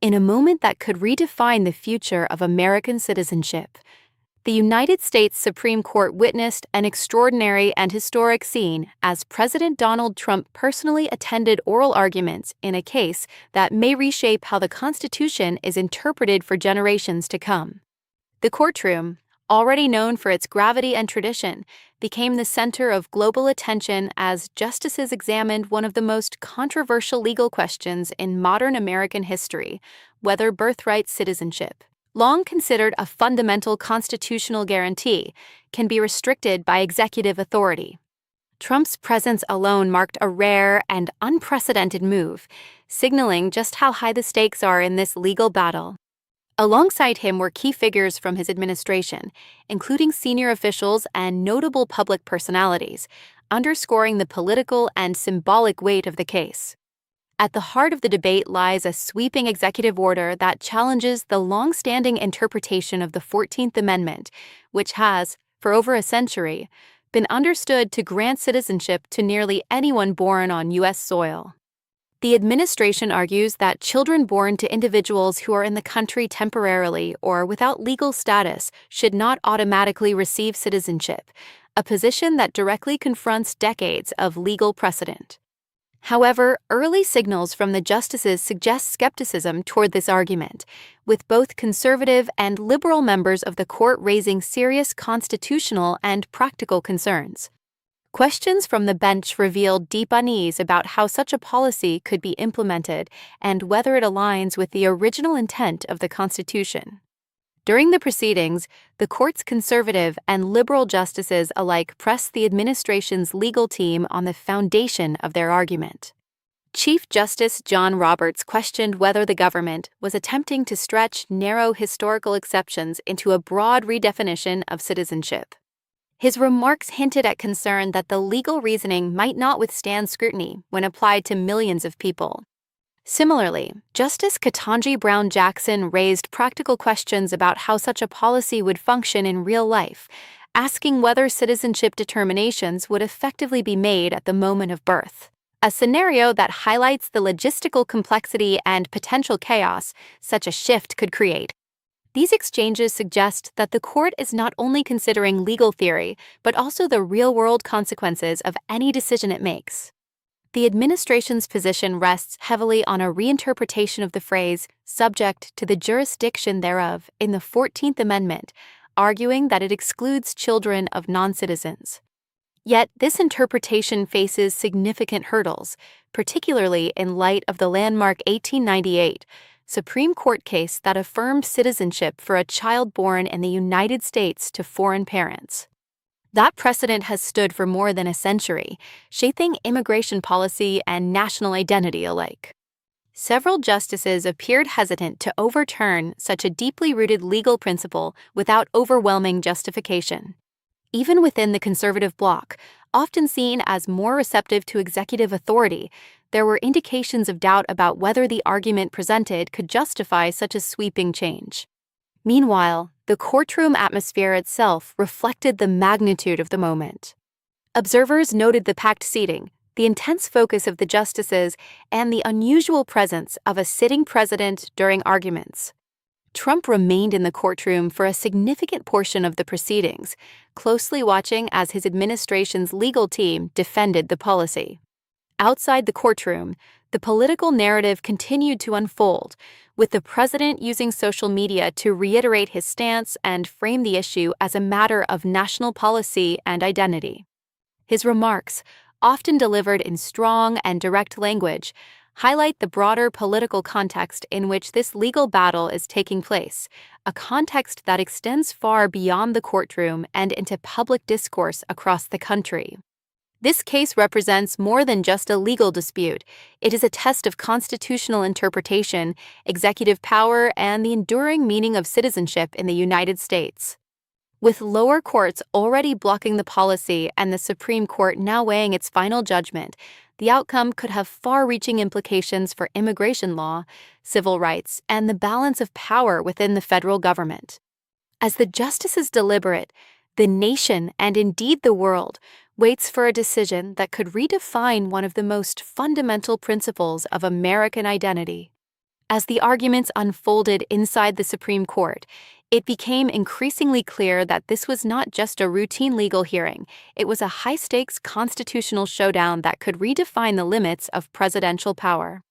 In a moment that could redefine the future of American citizenship, the United States Supreme Court witnessed an extraordinary and historic scene as President Donald Trump personally attended oral arguments in a case that may reshape how the Constitution is interpreted for generations to come. The courtroom, already known for its gravity and tradition, became the center of global attention as justices examined one of the most controversial legal questions in modern American history, whether birthright citizenship, long considered a fundamental constitutional guarantee, can be restricted by executive authority. Trump's presence alone marked a rare and unprecedented move, signaling just how high the stakes are in this legal battle. Alongside him were key figures from his administration, including senior officials and notable public personalities, underscoring the political and symbolic weight of the case. At the heart of the debate lies a sweeping executive order that challenges the long-standing interpretation of the 14th Amendment, which has, for over a century, been understood to grant citizenship to nearly anyone born on U.S. soil. The administration argues that children born to individuals who are in the country temporarily or without legal status should not automatically receive citizenship, a position that directly confronts decades of legal precedent. However, early signals from the justices suggest skepticism toward this argument, with both conservative and liberal members of the court raising serious constitutional and practical concerns. Questions from the bench revealed deep unease about how such a policy could be implemented and whether it aligns with the original intent of the Constitution. During the proceedings, the court's conservative and liberal justices alike pressed the administration's legal team on the foundation of their argument. Chief Justice John Roberts questioned whether the government was attempting to stretch narrow historical exceptions into a broad redefinition of citizenship. His remarks hinted at concern that the legal reasoning might not withstand scrutiny when applied to millions of people. Similarly, Justice Ketanji Brown Jackson raised practical questions about how such a policy would function in real life, asking whether citizenship determinations would effectively be made at the moment of birth, a scenario that highlights the logistical complexity and potential chaos such a shift could create. These exchanges suggest that the court is not only considering legal theory, but also the real-world consequences of any decision it makes. The administration's position rests heavily on a reinterpretation of the phrase "subject to the jurisdiction thereof" in the 14th Amendment, arguing that it excludes children of non-citizens. Yet, this interpretation faces significant hurdles, particularly in light of the landmark 1898 Supreme Court case that affirmed citizenship for a child born in the United States to foreign parents. That precedent has stood for more than a century, shaping immigration policy and national identity alike. Several justices appeared hesitant to overturn such a deeply rooted legal principle without overwhelming justification. Even within the conservative bloc, often seen as more receptive to executive authority, there were indications of doubt about whether the argument presented could justify such a sweeping change. Meanwhile, the courtroom atmosphere itself reflected the magnitude of the moment. Observers noted the packed seating, the intense focus of the justices, and the unusual presence of a sitting president during arguments. Trump remained in the courtroom for a significant portion of the proceedings, closely watching as his administration's legal team defended the policy. Outside the courtroom, the political narrative continued to unfold, with the president using social media to reiterate his stance and frame the issue as a matter of national policy and identity. His remarks, often delivered in strong and direct language, highlight the broader political context in which this legal battle is taking place, a context that extends far beyond the courtroom and into public discourse across the country. This case represents more than just a legal dispute. It is a test of constitutional interpretation, executive power, and the enduring meaning of citizenship in the United States. With lower courts already blocking the policy and the Supreme Court now weighing its final judgment, the outcome could have far-reaching implications for immigration law, civil rights, and the balance of power within the federal government. As the justices deliberate, the nation, and indeed the world, waits for a decision that could redefine one of the most fundamental principles of American identity. As the arguments unfolded inside the Supreme Court, it became increasingly clear that this was not just a routine legal hearing, it was a high-stakes constitutional showdown that could redefine the limits of presidential power.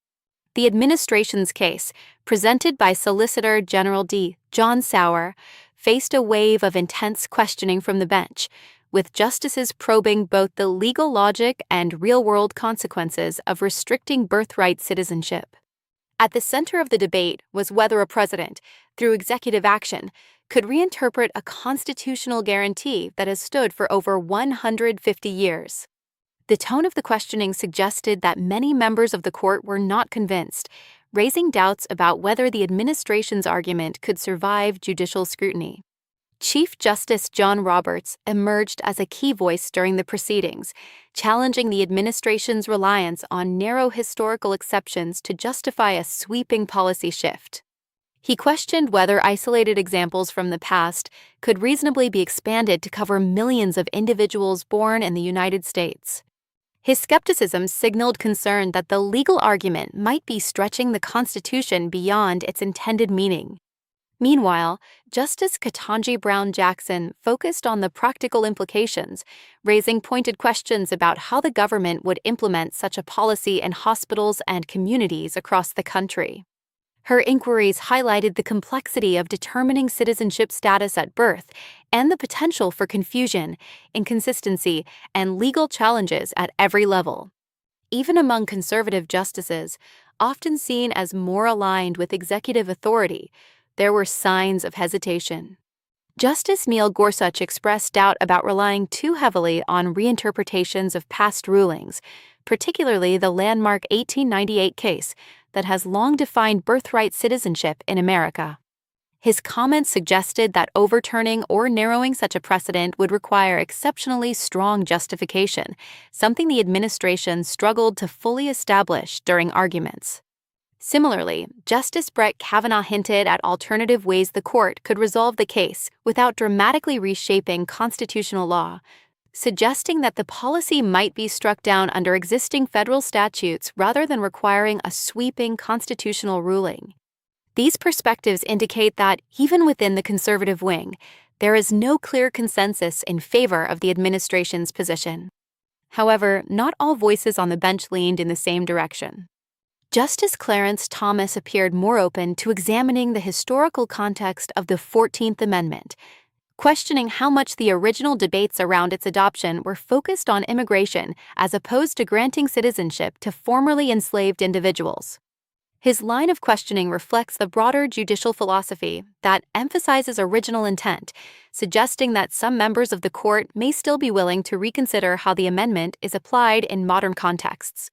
The administration's case, presented by Solicitor General D. John Sauer, faced a wave of intense questioning from the bench, with justices probing both the legal logic and real-world consequences of restricting birthright citizenship. At the center of the debate was whether a president, through executive action, could reinterpret a constitutional guarantee that has stood for over 150 years. The tone of the questioning suggested that many members of the court were not convinced, raising doubts about whether the administration's argument could survive judicial scrutiny. Chief Justice John Roberts emerged as a key voice during the proceedings, challenging the administration's reliance on narrow historical exceptions to justify a sweeping policy shift. He questioned whether isolated examples from the past could reasonably be expanded to cover millions of individuals born in the United States. His skepticism signaled concern that the legal argument might be stretching the Constitution beyond its intended meaning. Meanwhile, Justice Ketanji Brown Jackson focused on the practical implications, raising pointed questions about how the government would implement such a policy in hospitals and communities across the country. Her inquiries highlighted the complexity of determining citizenship status at birth and the potential for confusion, inconsistency, and legal challenges at every level. Even among conservative justices, often seen as more aligned with executive authority, there were signs of hesitation. Justice Neil Gorsuch expressed doubt about relying too heavily on reinterpretations of past rulings, particularly the landmark 1898 case that has long defined birthright citizenship in America. His comments suggested that overturning or narrowing such a precedent would require exceptionally strong justification, something the administration struggled to fully establish during arguments. Similarly, Justice Brett Kavanaugh hinted at alternative ways the court could resolve the case without dramatically reshaping constitutional law, suggesting that the policy might be struck down under existing federal statutes rather than requiring a sweeping constitutional ruling. These perspectives indicate that, even within the conservative wing, there is no clear consensus in favor of the administration's position. However, not all voices on the bench leaned in the same direction. Justice Clarence Thomas appeared more open to examining the historical context of the 14th Amendment, questioning how much the original debates around its adoption were focused on immigration as opposed to granting citizenship to formerly enslaved individuals. His line of questioning reflects the broader judicial philosophy that emphasizes original intent, suggesting that some members of the court may still be willing to reconsider how the amendment is applied in modern contexts.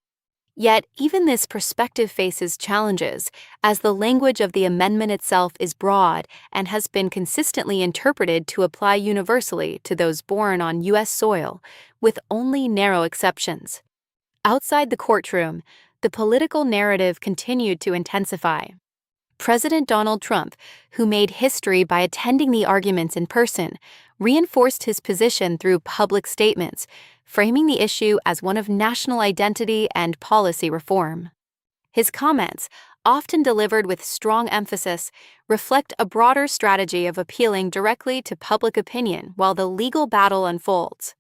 Yet, even this perspective faces challenges, as the language of the amendment itself is broad and has been consistently interpreted to apply universally to those born on U.S. soil, with only narrow exceptions. Outside the courtroom, the political narrative continued to intensify. President Donald Trump, who made history by attending the arguments in person, reinforced his position through public statements, framing the issue as one of national identity and policy reform. His comments, often delivered with strong emphasis, reflect a broader strategy of appealing directly to public opinion while the legal battle unfolds.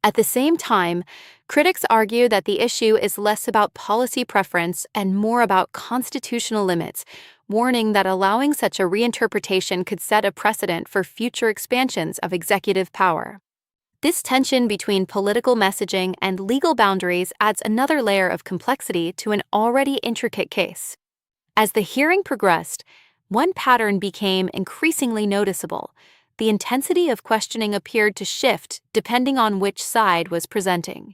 At the same time, critics argue that the issue is less about policy preference and more about constitutional limits, warning that allowing such a reinterpretation could set a precedent for future expansions of executive power. This tension between political messaging and legal boundaries adds another layer of complexity to an already intricate case. As the hearing progressed, one pattern became increasingly noticeable. The intensity of questioning appeared to shift depending on which side was presenting.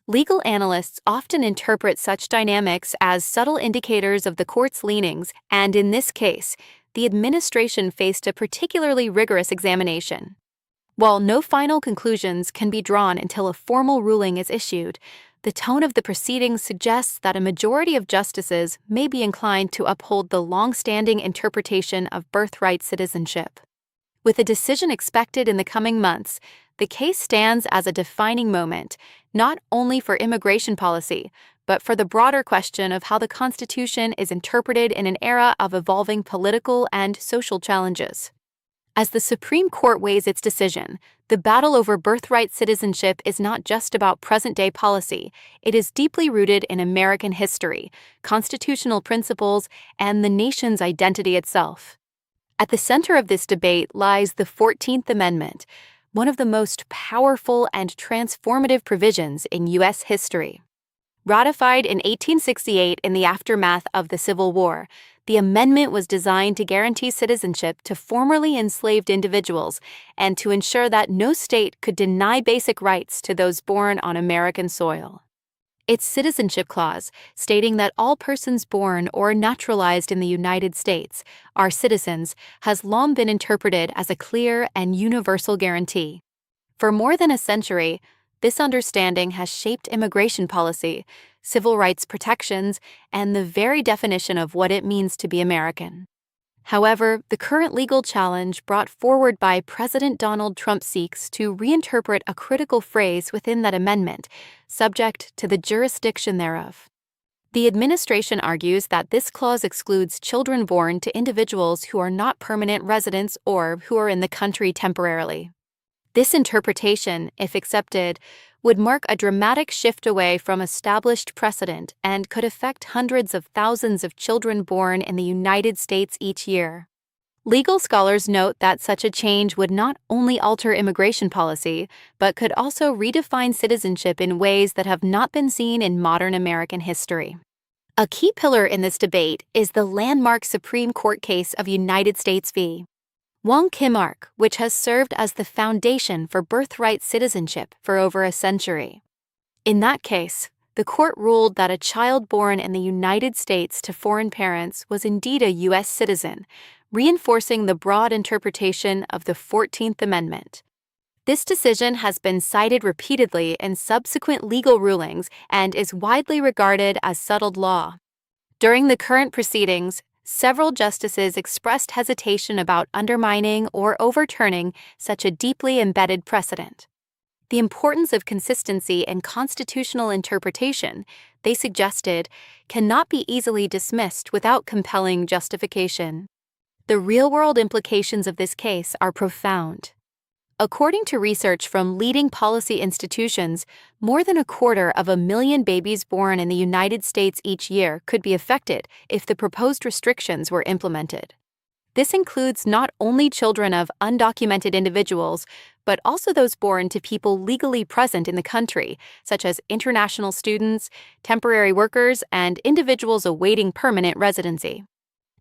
Legal analysts often interpret such dynamics as subtle indicators of the court's leanings, and in this case, the administration faced a particularly rigorous examination. While no final conclusions can be drawn until a formal ruling is issued, the tone of the proceedings suggests that a majority of justices may be inclined to uphold the long-standing interpretation of birthright citizenship. With a decision expected in the coming months, the case stands as a defining moment, not only for immigration policy, but for the broader question of how the Constitution is interpreted in an era of evolving political and social challenges. As the Supreme Court weighs its decision, the battle over birthright citizenship is not just about present-day policy. It is deeply rooted in American history, constitutional principles, and the nation's identity itself. At the center of this debate lies the 14th Amendment, one of the most powerful and transformative provisions in U.S. history. Ratified in 1868 in the aftermath of the Civil War, the amendment was designed to guarantee citizenship to formerly enslaved individuals and to ensure that no state could deny basic rights to those born on American soil. Its Citizenship Clause, stating that all persons born or naturalized in the United States are citizens, has long been interpreted as a clear and universal guarantee. For more than a century, this understanding has shaped immigration policy, civil rights protections, and the very definition of what it means to be American. However, the current legal challenge brought forward by President Donald Trump seeks to reinterpret a critical phrase within that amendment, subject to the jurisdiction thereof. The administration argues that this clause excludes children born to individuals who are not permanent residents or who are in the country temporarily. This interpretation, if accepted, would mark a dramatic shift away from established precedent and could affect hundreds of thousands of children born in the United States each year. Legal scholars note that such a change would not only alter immigration policy, but could also redefine citizenship in ways that have not been seen in modern American history. A key pillar in this debate is the landmark Supreme Court case of United States v. Wong Kim Ark, which has served as the foundation for birthright citizenship for over a century. In that case, the court ruled that a child born in the United States to foreign parents was indeed a U.S. citizen, reinforcing the broad interpretation of the 14th Amendment. This decision has been cited repeatedly in subsequent legal rulings and is widely regarded as settled law. During the current proceedings, several justices expressed hesitation about undermining or overturning such a deeply embedded precedent. The importance of consistency in constitutional interpretation, they suggested, cannot be easily dismissed without compelling justification. The real-world implications of this case are profound. According to research from leading policy institutions, more than 250,000 babies born in the United States each year could be affected if the proposed restrictions were implemented. This includes not only children of undocumented individuals, but also those born to people legally present in the country, such as international students, temporary workers, and individuals awaiting permanent residency.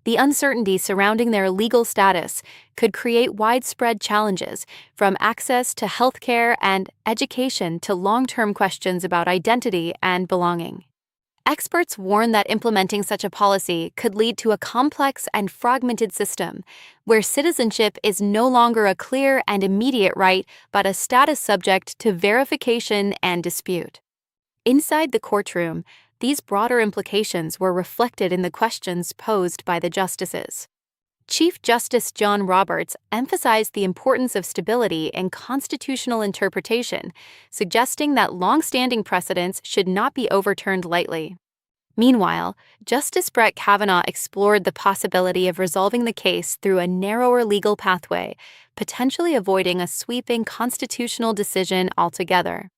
The uncertainty surrounding their legal status could create widespread challenges, from access to healthcare and education to long-term questions about identity and belonging. Experts warn that implementing such a policy could lead to a complex and fragmented system, where citizenship is no longer a clear and immediate right, but a status subject to verification and dispute. Inside the courtroom, these broader implications were reflected in the questions posed by the justices. Chief Justice John Roberts emphasized the importance of stability in constitutional interpretation, suggesting that long-standing precedents should not be overturned lightly. Meanwhile, Justice Brett Kavanaugh explored the possibility of resolving the case through a narrower legal pathway, potentially avoiding a sweeping constitutional decision altogether.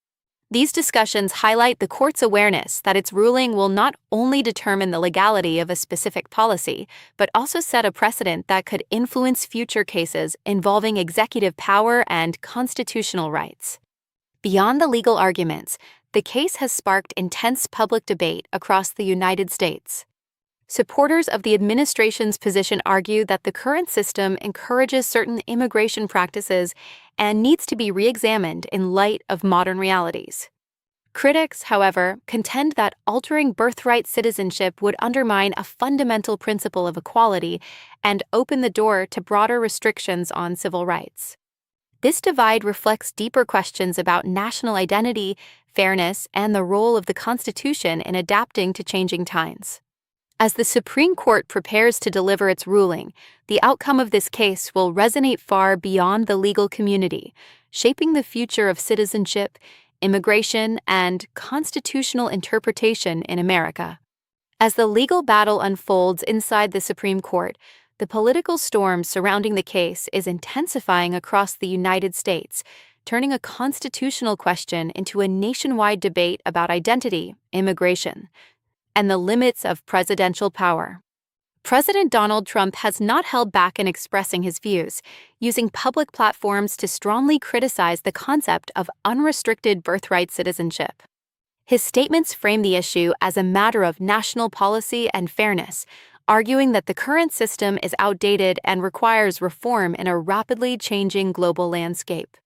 These discussions highlight the court's awareness that its ruling will not only determine the legality of a specific policy, but also set a precedent that could influence future cases involving executive power and constitutional rights. Beyond the legal arguments, the case has sparked intense public debate across the United States. Supporters of the administration's position argue that the current system encourages certain immigration practices and needs to be re-examined in light of modern realities. Critics, however, contend that altering birthright citizenship would undermine a fundamental principle of equality and open the door to broader restrictions on civil rights. This divide reflects deeper questions about national identity, fairness, and the role of the Constitution in adapting to changing times. As the Supreme Court prepares to deliver its ruling, the outcome of this case will resonate far beyond the legal community, shaping the future of citizenship, immigration, and constitutional interpretation in America. As the legal battle unfolds inside the Supreme Court, the political storm surrounding the case is intensifying across the United States, turning a constitutional question into a nationwide debate about identity, immigration, and the limits of presidential power. President Donald Trump has not held back in expressing his views, using public platforms to strongly criticize the concept of unrestricted birthright citizenship. His statements frame the issue as a matter of national policy and fairness, arguing that the current system is outdated and requires reform in a rapidly changing global landscape.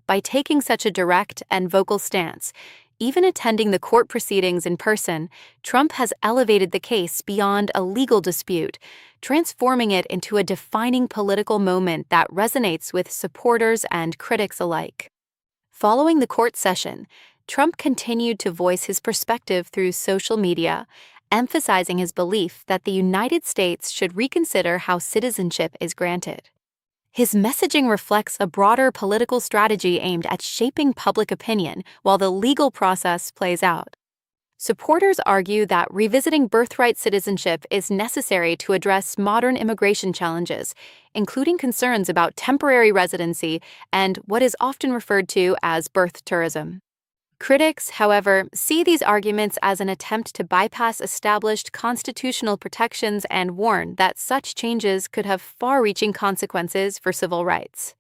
By taking such a direct and vocal stance, even attending the court proceedings in person, Trump has elevated the case beyond a legal dispute, transforming it into a defining political moment that resonates with supporters and critics alike. Following the court session, Trump continued to voice his perspective through social media, emphasizing his belief that the United States should reconsider how citizenship is granted. His messaging reflects a broader political strategy aimed at shaping public opinion while the legal process plays out. Supporters argue that revisiting birthright citizenship is necessary to address modern immigration challenges, including concerns about temporary residency and what is often referred to as birth tourism. Critics, however, see these arguments as an attempt to bypass established constitutional protections and warn that such changes could have far-reaching consequences for civil rights.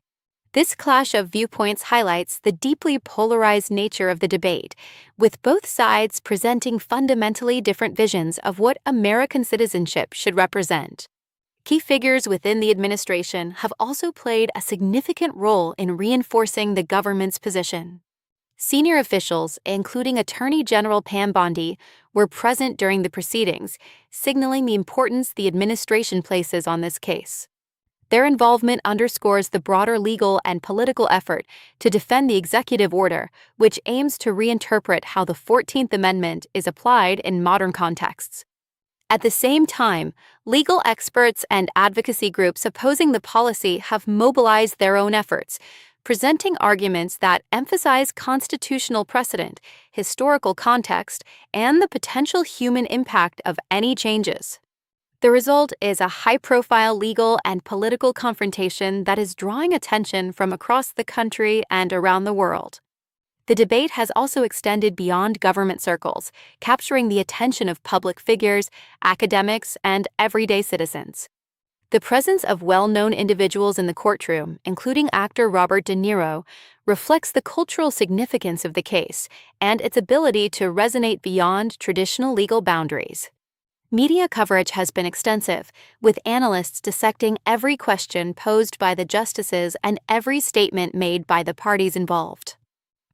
This clash of viewpoints highlights the deeply polarized nature of the debate, with both sides presenting fundamentally different visions of what American citizenship should represent. Key figures within the administration have also played a significant role in reinforcing the government's position. Senior officials, including Attorney General Pam Bondi, were present during the proceedings, signaling the importance the administration places on this case. Their involvement underscores the broader legal and political effort to defend the executive order, which aims to reinterpret how the 14th Amendment is applied in modern contexts. At the same time, legal experts and advocacy groups opposing the policy have mobilized their own efforts, presenting arguments that emphasize constitutional precedent, historical context, and the potential human impact of any changes. The result is a high-profile legal and political confrontation that is drawing attention from across the country and around the world. The debate has also extended beyond government circles, capturing the attention of public figures, academics, and everyday citizens. The presence of well-known individuals in the courtroom, including actor Robert De Niro, reflects the cultural significance of the case and its ability to resonate beyond traditional legal boundaries. Media coverage has been extensive, with analysts dissecting every question posed by the justices and every statement made by the parties involved.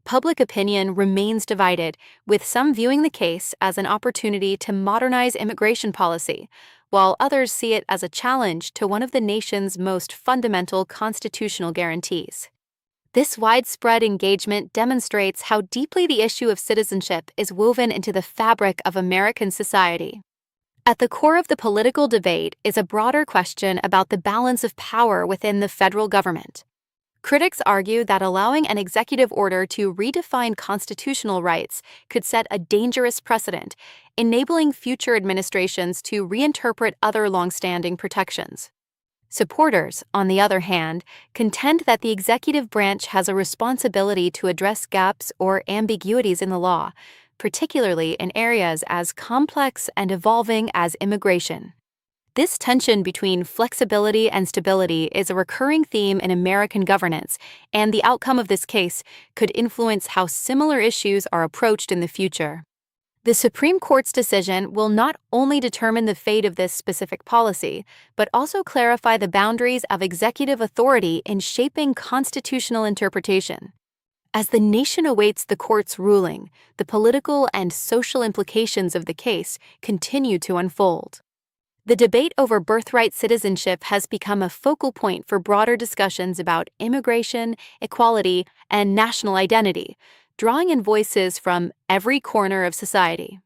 Public opinion remains divided, with some viewing the case as an opportunity to modernize immigration policy, while others see it as a challenge to one of the nation's most fundamental constitutional guarantees. This widespread engagement demonstrates how deeply the issue of citizenship is woven into the fabric of American society. At the core of the political debate is a broader question about the balance of power within the federal government. Critics argue that allowing an executive order to redefine constitutional rights could set a dangerous precedent, enabling future administrations to reinterpret other long-standing protections. Supporters, on the other hand, contend that the executive branch has a responsibility to address gaps or ambiguities in the law, particularly in areas as complex and evolving as immigration. This tension between flexibility and stability is a recurring theme in American governance, and the outcome of this case could influence how similar issues are approached in the future. The Supreme Court's decision will not only determine the fate of this specific policy, but also clarify the boundaries of executive authority in shaping constitutional interpretation. As the nation awaits the court's ruling, the political and social implications of the case continue to unfold. The debate over birthright citizenship has become a focal point for broader discussions about immigration, equality, and national identity, drawing in voices from every corner of society.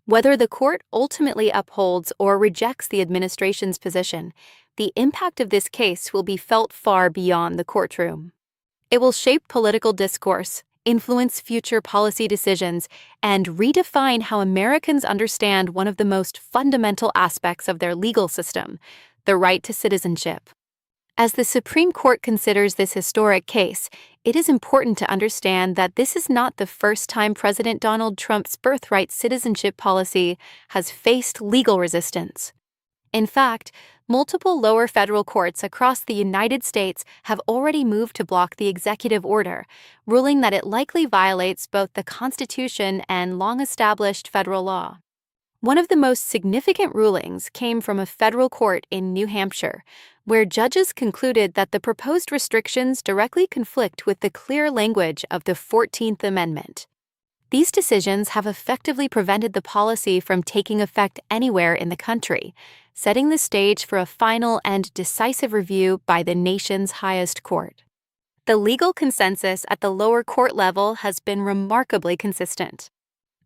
Whether the court ultimately upholds or rejects the administration's position, the impact of this case will be felt far beyond the courtroom. It will shape political discourse, influence future policy decisions, and redefine how Americans understand one of the most fundamental aspects of their legal system, the right to citizenship. As the Supreme Court considers this historic case, it is important to understand that this is not the first time President Donald Trump's birthright citizenship policy has faced legal resistance. In fact, multiple lower federal courts across the United States have already moved to block the executive order, ruling that it likely violates both the Constitution and long-established federal law. One of the most significant rulings came from a federal court in New Hampshire, where judges concluded that the proposed restrictions directly conflict with the clear language of the 14th Amendment. These decisions have effectively prevented the policy from taking effect anywhere in the country, setting the stage for a final and decisive review by the nation's highest court. The legal consensus at the lower court level has been remarkably consistent.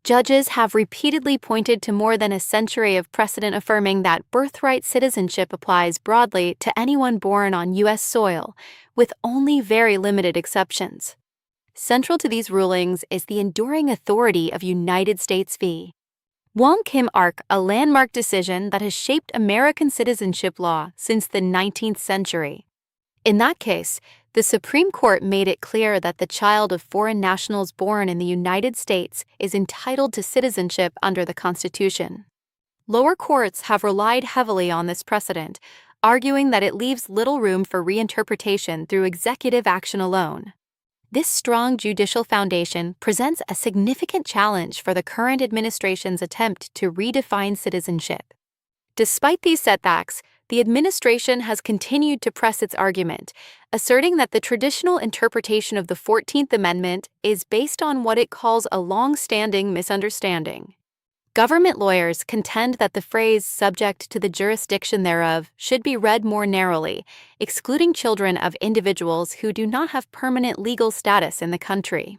Judges have repeatedly pointed to more than a century of precedent affirming that birthright citizenship applies broadly to anyone born on U.S. soil, with only very limited exceptions. Central to these rulings is the enduring authority of United States v. Wong Kim Ark, a landmark decision that has shaped American citizenship law since the 19th century. In that case, the Supreme Court made it clear that the child of foreign nationals born in the United States is entitled to citizenship under the Constitution. Lower courts have relied heavily on this precedent, arguing that it leaves little room for reinterpretation through executive action alone. This strong judicial foundation presents a significant challenge for the current administration's attempt to redefine citizenship. Despite these setbacks, the administration has continued to press its argument, asserting that the traditional interpretation of the 14th Amendment is based on what it calls a long-standing misunderstanding. Government lawyers contend that the phrase "subject to the jurisdiction thereof" should be read more narrowly, excluding children of individuals who do not have permanent legal status in the country.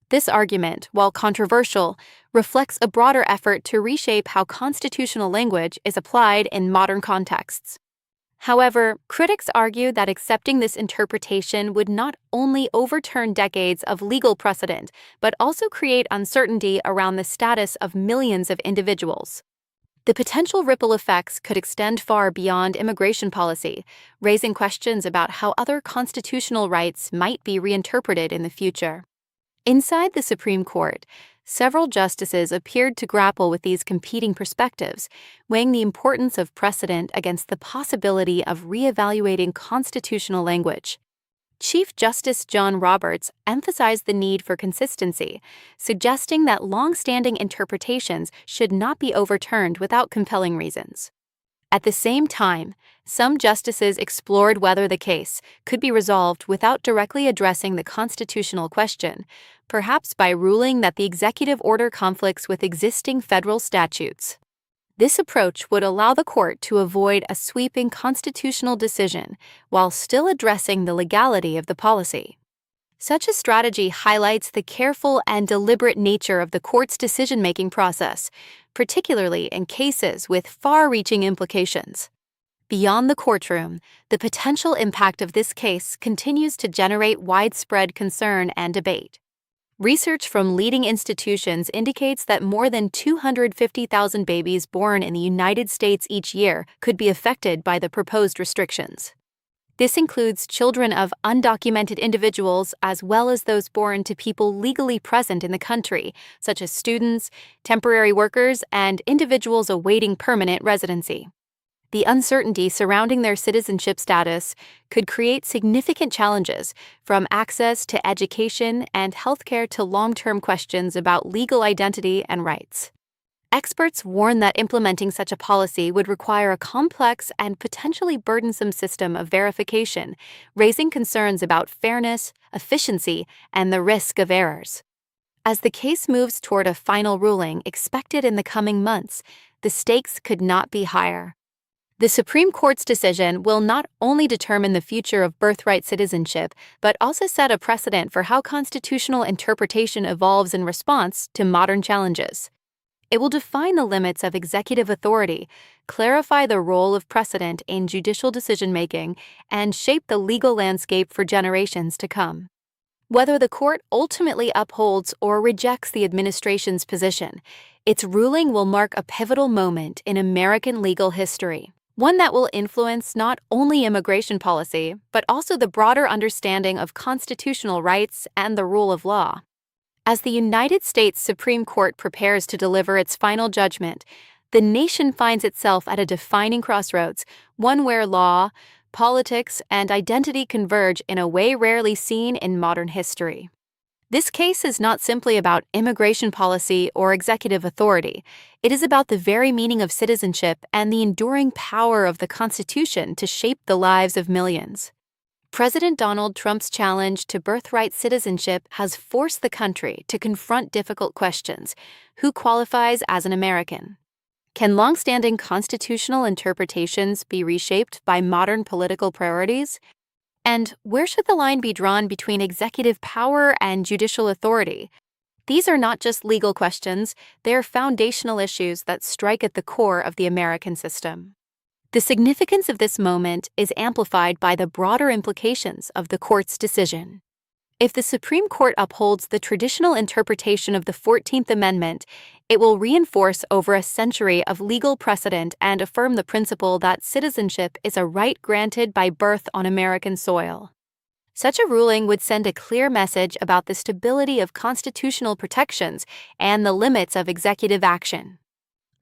This argument, while controversial, reflects a broader effort to reshape how constitutional language is applied in modern contexts. However, critics argue that accepting this interpretation would not only overturn decades of legal precedent, but also create uncertainty around the status of millions of individuals. The potential ripple effects could extend far beyond immigration policy, raising questions about how other constitutional rights might be reinterpreted in the future. Inside the Supreme Court, several justices appeared to grapple with these competing perspectives, weighing the importance of precedent against the possibility of reevaluating constitutional language. Chief Justice John Roberts emphasized the need for consistency, suggesting that long-standing interpretations should not be overturned without compelling reasons. At the same time, some justices explored whether the case could be resolved without directly addressing the constitutional question, perhaps by ruling that the executive order conflicts with existing federal statutes. This approach would allow the court to avoid a sweeping constitutional decision while still addressing the legality of the policy. Such a strategy highlights the careful and deliberate nature of the court's decision-making process, particularly in cases with far-reaching implications. Beyond the courtroom, the potential impact of this case continues to generate widespread concern and debate. Research from leading institutions indicates that more than 250,000 babies born in the United States each year could be affected by the proposed restrictions. This includes children of undocumented individuals as well as those born to people legally present in the country, such as students, temporary workers, and individuals awaiting permanent residency. The uncertainty surrounding their citizenship status could create significant challenges, from access to education and healthcare to long-term questions about legal identity and rights. Experts warn that implementing such a policy would require a complex and potentially burdensome system of verification, raising concerns about fairness, efficiency, and the risk of errors. As the case moves toward a final ruling expected in the coming months, the stakes could not be higher. The Supreme Court's decision will not only determine the future of birthright citizenship, but also set a precedent for how constitutional interpretation evolves in response to modern challenges. It will define the limits of executive authority, clarify the role of precedent in judicial decision-making, and shape the legal landscape for generations to come. Whether the court ultimately upholds or rejects the administration's position, its ruling will mark a pivotal moment in American legal history, one that will influence not only immigration policy, but also the broader understanding of constitutional rights and the rule of law. As the United States Supreme Court prepares to deliver its final judgment, the nation finds itself at a defining crossroads, one where law, politics, and identity converge in a way rarely seen in modern history. This case is not simply about immigration policy or executive authority. It is about the very meaning of citizenship and the enduring power of the Constitution to shape the lives of millions. President Donald Trump's challenge to birthright citizenship has forced the country to confront difficult questions. Who qualifies as an American? Can longstanding constitutional interpretations be reshaped by modern political priorities? And where should the line be drawn between executive power and judicial authority? These are not just legal questions, they're foundational issues that strike at the core of the American system. The significance of this moment is amplified by the broader implications of the court's decision. If the Supreme Court upholds the traditional interpretation of the 14th Amendment, it will reinforce over a century of legal precedent and affirm the principle that citizenship is a right granted by birth on American soil. Such a ruling would send a clear message about the stability of constitutional protections and the limits of executive action.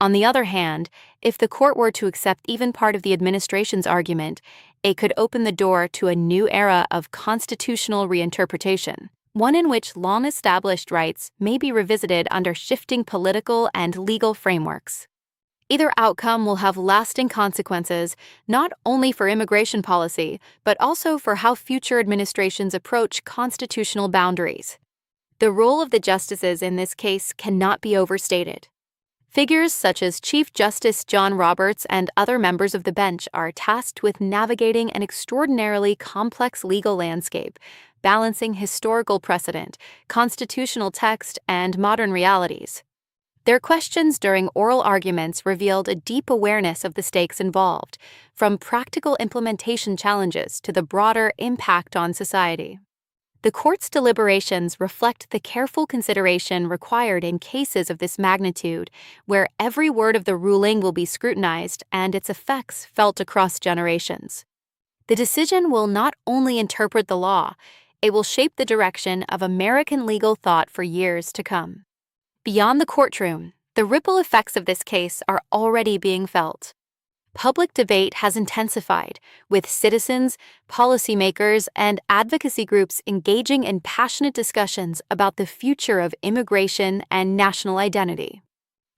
On the other hand, if the court were to accept even part of the administration's argument, it could open the door to a new era of constitutional reinterpretation, one in which long-established rights may be revisited under shifting political and legal frameworks. Either outcome will have lasting consequences, not only for immigration policy, but also for how future administrations approach constitutional boundaries. The role of the justices in this case cannot be overstated. Figures such as Chief Justice John Roberts and other members of the bench are tasked with navigating an extraordinarily complex legal landscape, balancing historical precedent, constitutional text, and modern realities. Their questions during oral arguments revealed a deep awareness of the stakes involved, from practical implementation challenges to the broader impact on society. The court's deliberations reflect the careful consideration required in cases of this magnitude, where every word of the ruling will be scrutinized and its effects felt across generations. The decision will not only interpret the law, it will shape the direction of American legal thought for years to come. Beyond the courtroom, the ripple effects of this case are already being felt. Public debate has intensified, with citizens, policymakers, and advocacy groups engaging in passionate discussions about the future of immigration and national identity.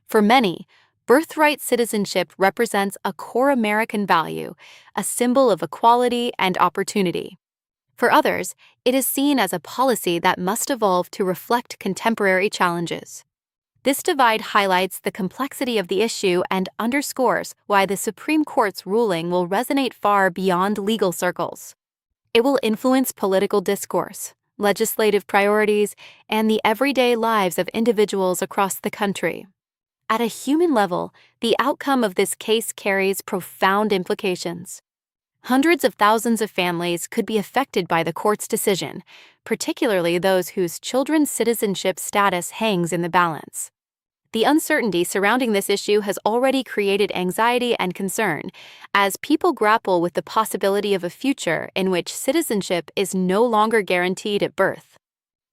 For many, birthright citizenship represents a core American value, a symbol of equality and opportunity. For others, it is seen as a policy that must evolve to reflect contemporary challenges. This divide highlights the complexity of the issue and underscores why the Supreme Court's ruling will resonate far beyond legal circles. It will influence political discourse, legislative priorities, and the everyday lives of individuals across the country. At a human level, the outcome of this case carries profound implications. Hundreds of thousands of families could be affected by the court's decision, particularly those whose children's citizenship status hangs in the balance. The uncertainty surrounding this issue has already created anxiety and concern, as people grapple with the possibility of a future in which citizenship is no longer guaranteed at birth.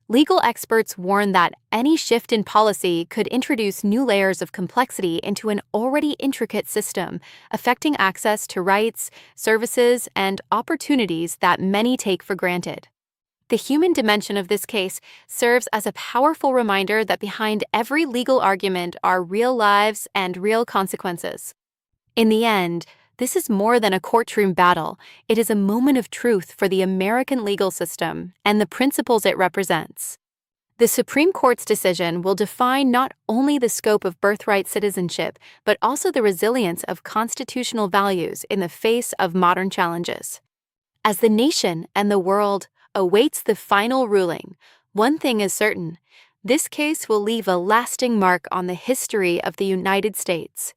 Legal experts warn that any shift in policy could introduce new layers of complexity into an already intricate system, affecting access to rights, services, and opportunities that many take for granted. The human dimension of this case serves as a powerful reminder that behind every legal argument are real lives and real consequences. In the end, this is more than a courtroom battle. It is a moment of truth for the American legal system and the principles it represents. The Supreme Court's decision will define not only the scope of birthright citizenship, but also the resilience of constitutional values in the face of modern challenges. As the nation and the world awaits the final ruling, one thing is certain: this case will leave a lasting mark on the history of the United States.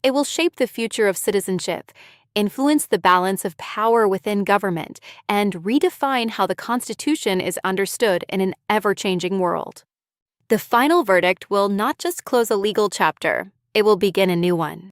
It will shape the future of citizenship, influence the balance of power within government, and redefine how the Constitution is understood in an ever-changing world. The final verdict will not just close a legal chapter, it will begin a new one.